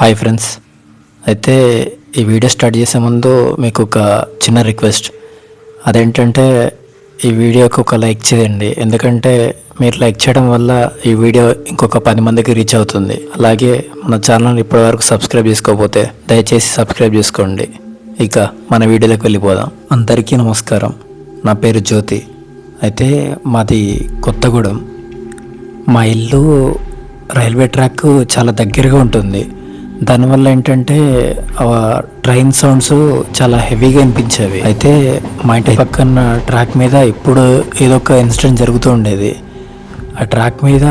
Hi friends. అయితే ఈ video start చేసే ముందు మీకు ఒక చిన్న రిక్వెస్ట్. అదేంటంటే ఈ వీడియోకి ఒక లైక్ చేయండి. ఎందుకంటే మీరు లైక్ చేయడం వల్ల ఈ వీడియో ఇంకొక 10 మందికి రీచ్ అవుతుంది. అలాగే మన ఛానల్ ఇప్పటివరకు సబ్స్క్రైబ్ చేసుకోకపోతే దయచేసి సబ్స్క్రైబ్ చేసుకోండి. ఇక మన వీడియోలోకి వెళ్ళిపోదాం. అందరికీ నమస్కారం. నా పేరు జ్యోతి. అయితే మాది కొత్తగూడెం. మా ఇల్లు రైల్వే ట్రాక్ చాలా దగ్గరగా ఉంటుంది. దానివల్ల ఏంటంటే ట్రైన్ సౌండ్స్ చాలా హెవీగా వినిపించేవి. అయితే మా ఇంటి పక్కన ట్రాక్ మీద ఇప్పుడు ఏదో ఒక ఇన్సిడెంట్ జరుగుతూ ఉండేది. ఆ ట్రాక్ మీద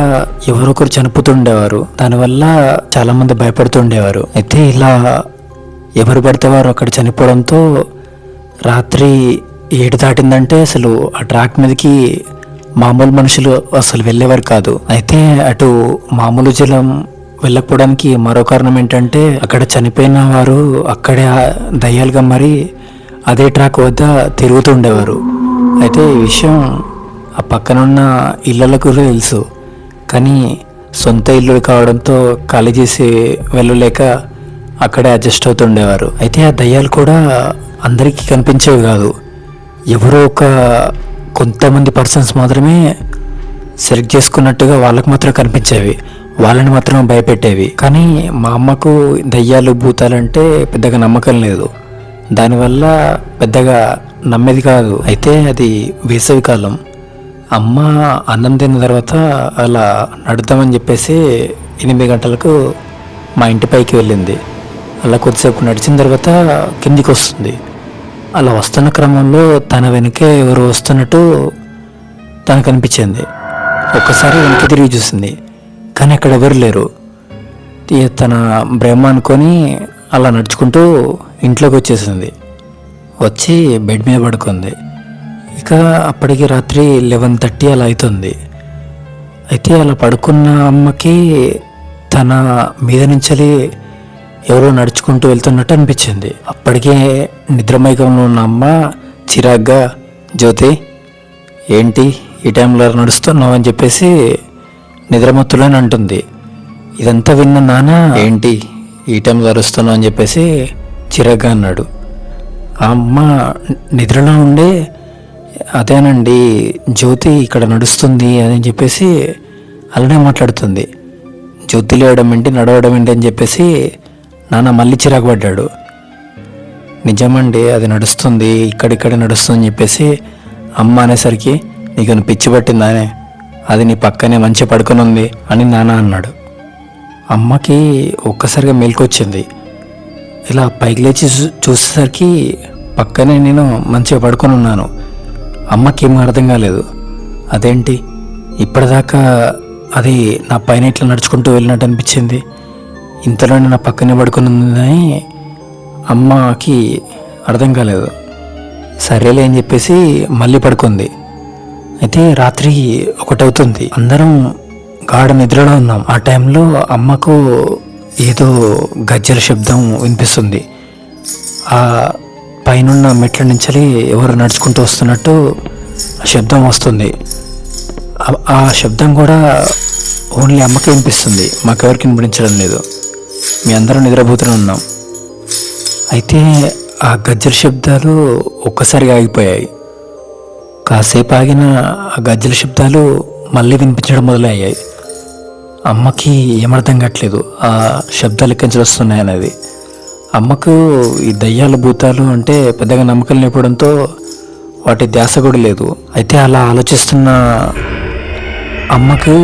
ఎవరొకరు చనిపోతుండేవారు. దానివల్ల చాలా మంది భయపడుతుండేవారు. అయితే ఇలా ఎవరు పడితే వారు అక్కడ చనిపోవడంతో రాత్రి 7 దాటిందంటే అసలు ఆ ట్రాక్ మీదకి మామూలు మనుషులు అసలు వెళ్ళేవారు కాదు. అయితే అటు మామూలు జలం వెళ్ళకపోవడానికి మరో కారణం ఏంటంటే అక్కడ చనిపోయిన వారు అక్కడే దయ్యాలుగా మరి అదే ట్రాక్ వద్ద తిరుగుతూ ఉండేవారు. అయితే ఈ విషయం ఆ పక్కనున్న ఇళ్ళకు కూడా తెలుసు. కానీ సొంత ఇల్లు కావడంతో ఖాళీ చేసి వెళ్ళలేక అక్కడే అడ్జస్ట్ అవుతుండేవారు. అయితే ఆ దయ్యాలు కూడా అందరికీ కనిపించేవి కాదు. ఎవరో ఒక కొంతమంది పర్సన్స్ మాత్రమే సెలెక్ట్ చేసుకున్నట్టుగా వాళ్ళకు మాత్రం కనిపించేవి. వాళ్ళని మాత్రం భయపెట్టేవి. కానీ మా అమ్మకు దయ్యాలు భూతాలంటే పెద్దగా నమ్మకం లేదు. దానివల్ల పెద్దగా నమ్మేది కాదు. అయితే అది వేసవి కాలం. అమ్మ అన్నం తిన్న తర్వాత అలా నడుద్దామని చెప్పేసి 8 గంటలకు మా ఇంటి పైకి వెళ్ళింది. అలా కొద్దిసేపు నడిచిన తర్వాత కిందికి వస్తుంది. అలా వస్తున్న క్రమంలో తన వెనుకే ఎవరు వస్తున్నట్టు తనకు అనిపించింది. ఒక్కసారి వెనక్కి తిరిగి చూసింది. కానీ అక్కడ ఎవరు లేరు. తన బ్రహ్మ అనుకొని అలా నడుచుకుంటూ ఇంట్లోకి వచ్చేసింది. వచ్చి బెడ్ మీద పడుకుంది. ఇక అప్పటికి రాత్రి 11:30 అలా అవుతుంది. అయితే అలా పడుకున్న అమ్మకి తన మీద నుంచి ఎవరో నడుచుకుంటూ వెళ్తున్నట్టు అనిపించింది. అప్పటికే నిద్రమైకంలో ఉన్న అమ్మ చిరాగ్గా, జ్యోతి ఏంటి ఈ టైంలో నడుస్తున్నావు అని చెప్పేసి నిద్రమత్తులని అంటుంది. ఇదంతా విన్న నాన్న ఏంటి ఈ టైంలో అరుస్తున్నావు అని చెప్పేసి చిరాగ్గా అన్నాడు. ఆ అమ్మ నిద్రలో ఉండే అదేనండి జ్యోతి ఇక్కడ నడుస్తుంది అని చెప్పేసి అలానే మాట్లాడుతుంది. జ్యోతి లేవడం ఏంటి నడవడం ఏంటి అని చెప్పేసి నాన్న మళ్ళీ చిరాకు పడ్డాడు. నిజమండి అది నడుస్తుంది, ఇక్కడిక్కడ నడుస్తుంది అని చెప్పేసి అమ్మ అనేసరికి నీకు పిచ్చి పట్టిందానే, అది నీ పక్కనే మంచిగా పడుకొని ఉంది అని నాన్న అన్నాడు. అమ్మకి ఒక్కసారిగా మేల్కొచ్చింది. ఇలా పైకి లేచి చూసేసరికి పక్కనే నేను మంచిగా పడుకొని ఉన్నాను. అమ్మకి ఏమీ అర్థం కాలేదు. అదేంటి ఇప్పటిదాకా అది నా పైన ఇట్లా నడుచుకుంటూ వెళ్ళినట్టు అనిపించింది, ఇంతలోనే నా పక్కనే పడుకొని ఉందని అమ్మకి అర్థం కాలేదు. సరేలే అని చెప్పేసి మళ్ళీ పడుకుంది. అయితే రాత్రి 1 అవుతుంది. అందరం గాఢ నిద్రలో ఉన్నాం. ఆ టైంలో అమ్మకు ఏదో గజ్జల శబ్దం వినిపిస్తుంది. ఆ పైనున్న మెట్ల నుంచి ఎవరు నడుచుకుంటూ వస్తున్నట్టు శబ్దం వస్తుంది. ఆ శబ్దం కూడా ఓన్లీ అమ్మకే వినిపిస్తుంది, మాకెవరికి వినిపించడం లేదు. మీ అందరం నిద్రపోతూనే ఉన్నాం. అయితే ఆ గజ్జల శబ్దాలు ఒక్కసారిగా ఆగిపోయాయి. కాసేపు ఆగిన ఆ గజ్జల శబ్దాలు మళ్ళీ వినిపించడం మొదలయ్యాయి. అమ్మకి ఏమర్థం కావట్లేదు ఆ శబ్దాలు ఎక్కడి నుంచి వస్తున్నాయి అనేది. అమ్మకు ఈ దయ్యాలు భూతాలు అంటే పెద్దగా నమ్మకం లేకపోవడంతో వాటి ధ్యాస కూడా లేదు. అయితే అలా ఆలోచిస్తున్న అమ్మకు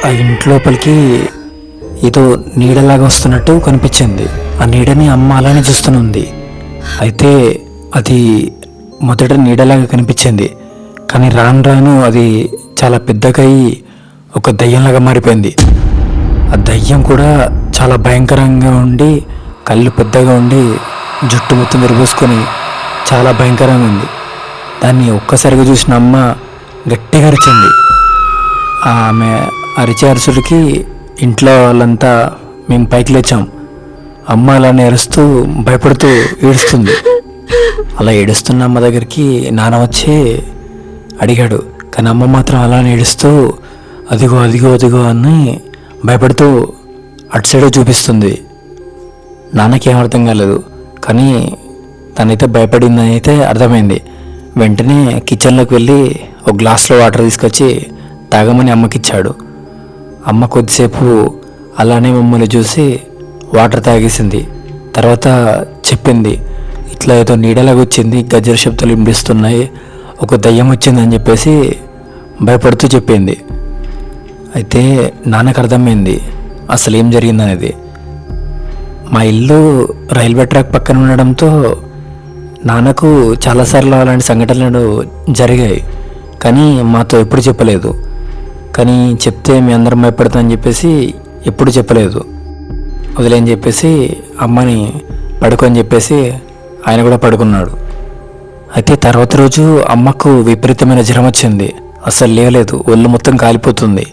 ఆ ఇంట్లోపలికి ఏదో నీడలాగా వస్తున్నట్టు కనిపించింది. ఆ నీడని అమ్మ అలానే చూస్తుంది. అయితే అది మొదట నీడలాగా కనిపించింది, కానీ రాను రాను అది చాలా పెద్దగా అయి ఒక దయ్యంలాగా మారిపోయింది. ఆ దయ్యం కూడా చాలా భయంకరంగా ఉండి, కళ్ళు పెద్దగా ఉండి, జుట్టు మొత్తం విరబోసుకొని చాలా భయంకరంగా ఉంది. దాన్ని ఒక్కసారిగా చూసిన అమ్మ గట్టిగా అరిచింది. ఆమె అరిచే ఇంట్లో వాళ్ళంతా మేము పైకి లేచాం. అమ్మ అలానే అరుస్తూ భయపడుతూ ఏడుస్తుంది. అలా ఏడుస్తున్న అమ్మ దగ్గరికి నాన్న వచ్చి అడిగాడు. కానీ అమ్మ మాత్రం అలానే ఏడుస్తూ అదిగో అదిగో అదిగో అని భయపడుతూ అటు సైడే చూపిస్తుంది. నాన్నకి ఏం అర్థం కాలేదు, కానీ తనైతే భయపడిందని అయితే అర్థమైంది. వెంటనే కిచెన్లోకి వెళ్ళి ఒక గ్లాస్లో వాటర్ తీసుకొచ్చి తాగమని అమ్మకిచ్చాడు. అమ్మ కొద్దిసేపు అలానే మమ్మల్ని చూసి వాటర్ తాగేసింది. తర్వాత చెప్పింది, ఇట్లా ఏదో నీడలాగా వచ్చింది, గజ్జర శబ్దాలు వినిపిస్తున్నాయి, ఒక దయ్యం వచ్చిందని చెప్పేసి భయపడుతూ చెప్పింది. అయితే నాన్నకు అర్థమైంది అసలు ఏం జరిగిందనేది. మా ఇల్లు రైల్వే ట్రాక్ పక్కన ఉండడంతో నాన్నకు చాలాసార్లు అలాంటి సంఘటనలు జరిగాయి, కానీ మాతో ఎప్పుడు చెప్పలేదు. కానీ చెప్తే మీ అందరం భయపడతామని చెప్పేసి ఎప్పుడు చెప్పలేదు. వదిలేని చెప్పేసి అమ్మని పడుకొని చెప్పేసి ఆయన కూడా పడుకున్నాడు. అయితే తర్వాత రోజు అమ్మకు విపరీతమైన జ్వరం వచ్చింది. అసలు లేవలేదు, ఒళ్ళు మొత్తం కాలిపోతుంది.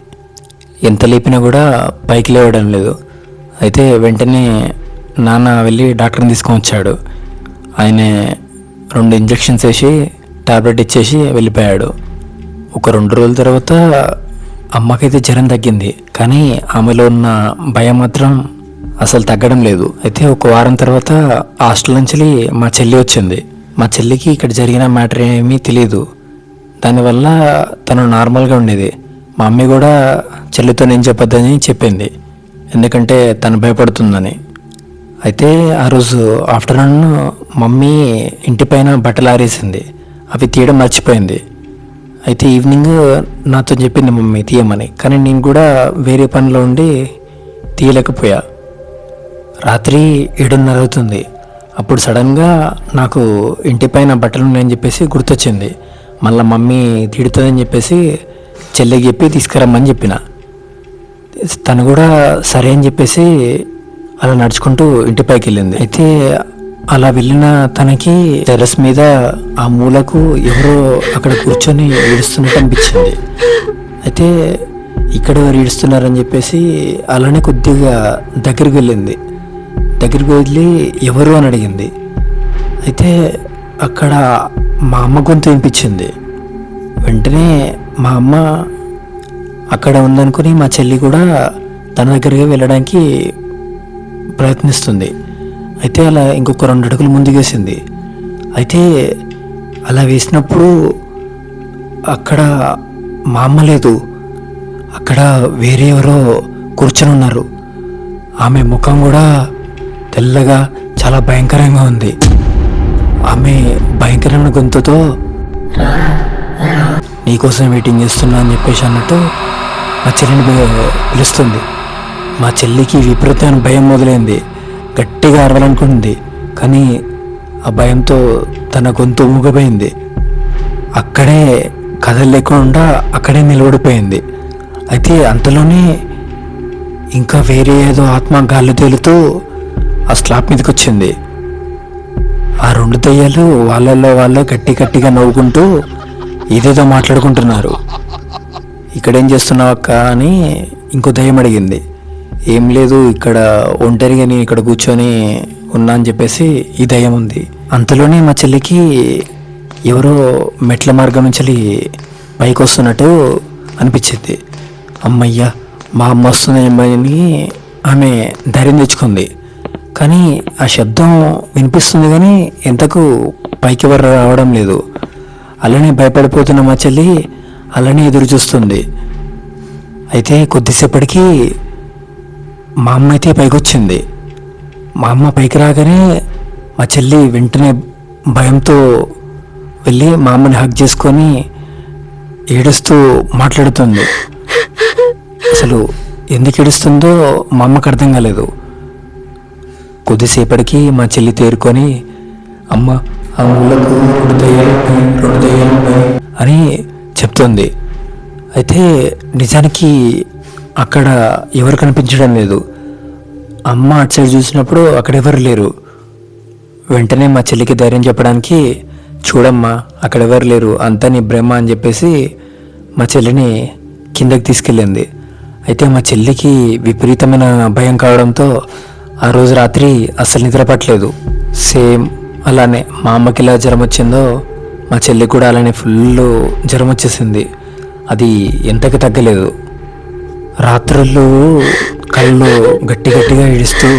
ఎంత లేపినా కూడా పైకి లేవడం లేదు. అయితే వెంటనే నాన్న వెళ్ళి డాక్టర్ని తీసుకొని వచ్చాడు. ఆయన 2 ఇంజెక్షన్స్ వేసి టాబ్లెట్ ఇచ్చేసి వెళ్ళిపోయాడు. ఒక 2 రోజుల తర్వాత అమ్మకైతే జ్వరం తగ్గింది, కానీ ఆమెలో ఉన్న భయం మాత్రం అసలు తగ్గడం లేదు. అయితే ఒక వారం తర్వాత హాస్టల్ నుంచి మా చెల్లి వచ్చింది. మా చెల్లికి ఇక్కడ జరిగిన మ్యాటర్ ఏమీ తెలియదు. దానివల్ల తను నార్మల్గా ఉండేది. మా మమ్మీ కూడా చెల్లితో నేను చెప్పొద్దని చెప్పింది, ఎందుకంటే తను భయపడుతుందని. అయితే ఆ రోజు ఆఫ్టర్నూన్ మమ్మీ ఇంటిపైన బట్టలు ఆరేసింది, అవి తీయడం మర్చిపోయింది. అయితే ఈవినింగ్ నాతో చెప్పింది మమ్మీ తీయమని, కానీ నేను కూడా వేరే పనిలో ఉండి తీయలేకపోయా. రాత్రి 7:30 అవుతుంది. అప్పుడు సడన్గా నాకు ఇంటిపైన బట్టలు ఉన్నాయని చెప్పేసి గుర్తొచ్చింది. మళ్ళీ మమ్మీ తిడుతుందని చెప్పేసి చెల్లికి చెప్పి తీసుకురమ్మని చెప్పిన. తను కూడా సరే అని చెప్పేసి అలా నడుచుకుంటూ ఇంటిపైకి వెళ్ళింది. అయితే అలా వెళ్ళిన తనకి టెర్రస్ మీద ఆ మూలకు ఎవరో అక్కడ కూర్చొని ఏడుస్తున్నట్టు అనిపించింది. అయితే ఇక్కడ ఎవరు ఏడుస్తున్నారని చెప్పేసి అలానే కొద్దిగా దగ్గరికి వెళ్ళింది. దగ్గరికి వెళ్ళి ఎవరు అని అడిగింది. అయితే అక్కడ మా అమ్మ గొంతు వినిపించింది. వెంటనే మా అమ్మ అక్కడ ఉందనుకుని మా చెల్లి కూడా తన దగ్గరికి వెళ్ళడానికి ప్రయత్నిస్తుంది. అయితే అలా ఇంకొక 2 అడుగులు ముందుకేసింది. అయితే అలా వేసినప్పుడు అక్కడ మా అమ్మ లేదు, అక్కడ వేరే ఎవరో కూర్చొని ఉన్నారు. ఆమె ముఖం కూడా తెల్లగా చాలా భయంకరంగా ఉంది. ఆమె భయంకరమైన గొంతుతో నీకోసం వెయిటింగ్ చేస్తున్నా అని చెప్పేసి అన్నట్టు మా చెల్లిని పిలుస్తుంది. మా చెల్లికి విపరీతమైన భయం మొదలైంది. గట్టిగా అరవాలనుకుంటుంది, కానీ ఆ భయంతో తన గొంతు మూగపోయింది. అక్కడే కదలలేకుండా అక్కడే నిలబడిపోయింది. అయితే అంతలోనే ఇంకా వేరే ఏదో ఆత్మ గాల్లో తేలుతూ ఆ స్లాబ్ మీదకి వచ్చింది. ఆ 2 దయ్యాలు వాళ్ళల్లో వాళ్ళే గట్టిగా నవ్వుకుంటూ ఏదేదో మాట్లాడుకుంటున్నారు. ఇక్కడేం చేస్తున్నావు అక్క అని ఇంకో దయ్యం అడిగింది. ఏం లేదు, ఇక్కడ ఒంటరిగా నేను ఇక్కడ కూర్చొని ఉన్నా అని చెప్పేసి ఈ దయ్యం ఉంది. అంతలోనే మా చెల్లికి ఎవరో మెట్ల మార్గం నుంచి పైకి వస్తున్నట్టు అనిపించింది. అమ్మయ్య, మా అమ్మ వస్తుందని ఆమె ధైర్యం తెచ్చుకుంది. కానీ ఆ శబ్దం వినిపిస్తుంది, కానీ ఎంతకు పైకి ఎవరు రావడం లేదు. అలానే భయపడిపోతున్న మా చెల్లి అలానే ఎదురు చూస్తుంది. అయితే కొద్దిసేపటికి మా అమ్మ అయితే పైకి వచ్చింది. మా అమ్మ పైకి రాగానే మా చెల్లి వెంటనే భయంతో వెళ్ళి మా అమ్మని హగ్ చేసుకొని ఏడుస్తూ మాట్లాడుతుంది. అసలు ఎందుకు ఏడుస్తుందో మా అమ్మకు అర్థం కాలేదు. కొద్దిసేపటికి మా చెల్లి తేరుకొని అమ్మ ఆ ఊళ్ళకు 2 దయ్యాలు అని చెప్తుంది. అయితే నిజానికి అక్కడ ఎవరు కనిపించడం లేదు. అమ్మ అటు సైడ్ చూసినప్పుడు అక్కడ ఎవరు లేరు. వెంటనే మా చెల్లికి ధైర్యం చెప్పడానికి, చూడమ్మా అక్కడ ఎవరు లేరు, అంతా నీ భ్రమ అని చెప్పేసి మా చెల్లిని కిందకి తీసుకెళ్ళింది. అయితే మా చెల్లికి విపరీతమైన భయం కావడంతో ఆ రోజు రాత్రి అస్సలు నిద్ర పట్టలేదు. సేమ్ అలానే మా అమ్మకి ఎలా జ్వరం వచ్చిందో మా చెల్లికి కూడా అలానే ఫుల్ జ్వరం వచ్చేసింది. అది ఎంతకి తగ్గలేదు. రాత్రుళ్ళు కళ్ళు గట్టిగా ఏడుస్తూ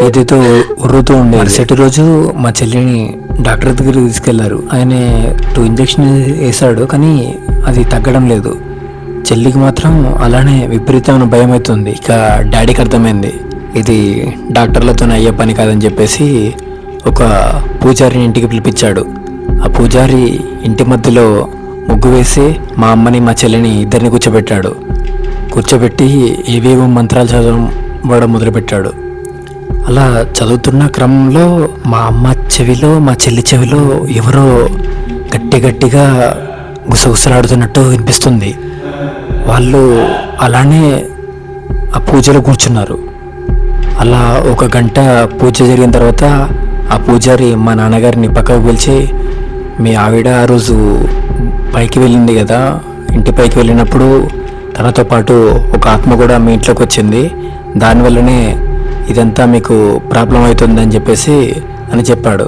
ఏదైతే ఉర్రుతూ ఉండే. మరుసటి రోజు మా చెల్లిని డాక్టర్ దగ్గరికి తీసుకెళ్లారు. ఆయన 2 ఇంజెక్షన్ వేశాడు, కానీ అది తగ్గడం లేదు. చెల్లికి మాత్రం అలానే విపరీతమైన భయం అవుతుంది. ఇక డాడీకి అర్థమైంది ఇది డాక్టర్లతో అయ్యే పని కాదని చెప్పేసి ఒక పూజారిని ఇంటికి పిలిపించాడు. ఆ పూజారి ఇంటి మధ్యలో ముగ్గు వేసి మా అమ్మని మా చెల్లిని ఇద్దరిని కూర్చోబెట్టి ఏవేవో మంత్రాలు చదవడం మొదలుపెట్టాడు. అలా చదువుతున్న క్రమంలో మా అమ్మ చెవిలో, మా చెల్లి చెవిలో ఎవరో గట్టిగా గుసగుసలాడుతున్నట్టు వినిపిస్తుంది. వాళ్ళు అలానే ఆ పూజలో కూర్చున్నారు. అలా 1 గంట పూజ జరిగిన తర్వాత ఆ పూజారి మా నాన్నగారిని పక్కకు పిలిచి, మీ ఆవిడ ఆ రోజు పైకి వెళ్ళింది కదా, ఇంటి పైకి వెళ్ళినప్పుడు తనతో పాటు ఒక ఆత్మ కూడా మీ ఇంట్లోకి వచ్చింది, దానివల్లనే ఇదంతా మీకు ప్రాబ్లం అవుతుందని చెప్పేసి అని చెప్పాడు.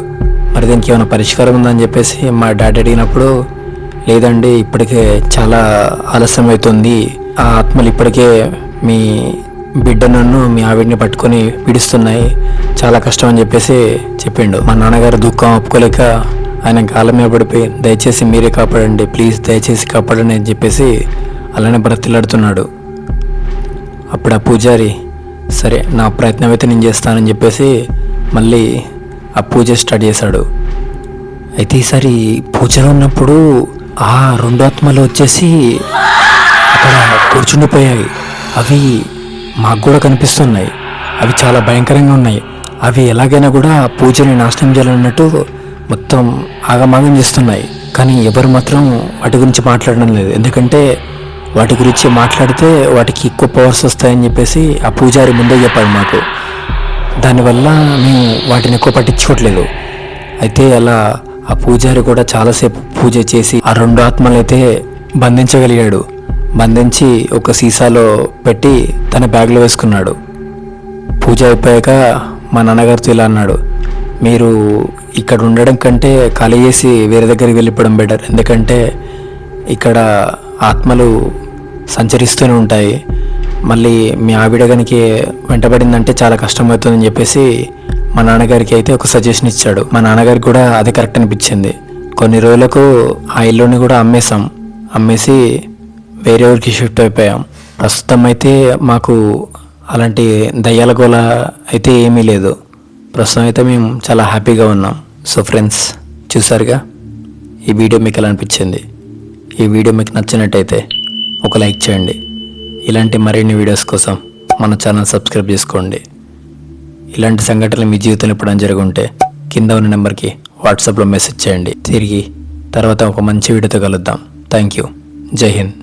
మరి దీనికి ఏమైనా పరిష్కారం ఉందని చెప్పేసి మా డాడీ అడిగినప్పుడు, లేదండి ఇప్పటికే చాలా ఆలస్యం అవుతుంది, ఆ ఆత్మలు ఇప్పటికే మీ బిడ్డను మీ ఆవిడ్ని పట్టుకొని పీడిస్తున్నాయి, చాలా కష్టం అని చెప్పేసి చెప్పిండు. మా నాన్నగారు దుఃఖం ఒప్పుకోలేక ఆయన కాళ్ళ మీద పడిపోయి, దయచేసి మీరే కాపాడండి, ప్లీజ్ దయచేసి కాపాడండి అని చెప్పేసి అలానే బ్రతిలాడుతున్నాడు. అప్పుడు ఆ పూజారి, సరే నా ప్రయత్నం అయితే నేను చేస్తానని చెప్పేసి మళ్ళీ ఆ పూజ స్టార్ట్ చేశాడు. అయితే ఈసారి పూజలో ఉన్నప్పుడు ఆ 2 ఆత్మలు వచ్చేసి అక్కడ కూర్చుండిపోయాయి. అవి మాకు కూడా కనిపిస్తున్నాయి. అవి చాలా భయంకరంగా ఉన్నాయి. అవి ఎలాగైనా కూడా పూజని నాశనం చేయాలన్నట్టు మొత్తం ఆగమాగం చేస్తున్నాయి. కానీ ఎవరు మాత్రం వాటి గురించి మాట్లాడడం లేదు. ఎందుకంటే వాటి గురించి మాట్లాడితే వాటికి ఎక్కువ పవర్స్ వస్తాయని చెప్పేసి ఆ పూజారి ముందే చెప్పాడు మాకు. దానివల్ల మేము వాటిని ఎక్కువ పట్టించుకోవట్లేదు. అయితే అలా ఆ పూజారి కూడా చాలాసేపు పూజ చేసి ఆ 2 ఆత్మలు అయితే బంధించగలిగాడు. బంధించి ఒక సీసాలో పెట్టి తన బ్యాగ్లో వేసుకున్నాడు. పూజ అయిపోయాక మా నాన్నగారితో ఇలా అన్నాడు, మీరు ఇక్కడ ఉండడం కంటే ఖాళీ చేసి వేరే దగ్గరికి వెళ్ళిపోవడం బెటర్. ఎందుకంటే ఇక్కడ ఆత్మలు సంచరిస్తూనే ఉంటాయి, మళ్ళీ మీ ఆవిడ గనికి వెంటబడిందంటే చాలా కష్టమవుతుందని చెప్పేసి మా నాన్నగారికి అయితే ఒక సజెషన్ ఇచ్చాడు. మా నాన్నగారికి కూడా అది కరెక్ట్ అనిపించింది. కొన్ని రోజులకు ఆ ఇల్లుని కూడా అమ్మేసి వేరే ఊరికి షిఫ్ట్ అయిపోయాం. ప్రస్తుతం అయితే మాకు అలాంటి దయ్యాల గోల అయితే ఏమీ లేదు. ప్రస్తుతం అయితే మేము చాలా హ్యాపీగా ఉన్నాం. సో ఫ్రెండ్స్, చూసారుగా ఈ వీడియో మీకు ఎలా అనిపించింది? ఈ వీడియో మీకు నచ్చినట్టయితే ఒక లైక్ చేయండి. ఇలాంటి మరిన్ని వీడియోస్ కోసం మన ఛానల్ సబ్స్క్రైబ్ చేసుకోండి. ఇలాంటి సంఘటనలు మీ జీవితంలో ఎప్పుడైనా జరుగుంటే కింద ఉన్న నెంబర్కి వాట్సాప్లో మెసేజ్ చేయండి. తిరిగి తర్వాత ఒక మంచి వీడియోతో కలుద్దాం. Thank you. జై హింద్.